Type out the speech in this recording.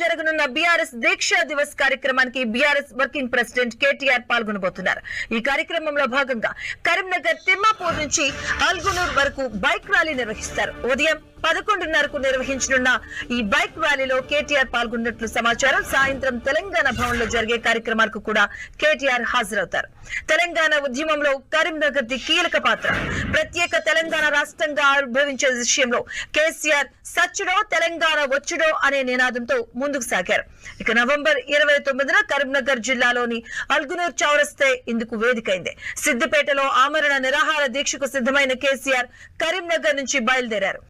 జరగనున్న బీఆర్ఎస్ దీక్షా దివస్ కార్యక్రమానికి BRS working president KTR పాల్గొనబోతున్నారు. ఈ కార్యక్రమంలో భాగంగా కరీంనగర్ తిమ్మాపూర్ నుంచి అల్గునూర్ వరకు బైక్ ర్యాలీ నిర్వహిస్తారు. ఉదయం 11:30కు నిర్వహించనున్న ఈ బైక్ ర్యాలీలో కేటీఆర్ పాల్గొన్నట్లు సమాచారం. సాయంత్రం తెలంగాణ భవన్ లో జరిగే కార్యక్రమాలకు కూడా కేటీఆర్ హాజరవుతారు. తెలంగాణ ఉద్యమంలో కరీంనగర్ ది కీలక పాత్ర. ప్రత్యేక తెలంగాణ రాష్ట్రంగా ఆవిర్భవించే విషయంలో కేసీఆర్ సచ్చుడో తెలంగాణ వచ్చుడో అనే నినాదంతో ముందుకు సాగారు. ఇక నవంబర్ 29న కరీంనగర్ జిల్లాలోని అల్గునూర్ చౌరస్తే ఇందుకు వేదికైంది. సిద్దిపేటలో ఆమరణ నిరాహార దీక్షకు సిద్ధమైన కేసీఆర్ కరీంనగర్ నుంచి బయలుదేరారు.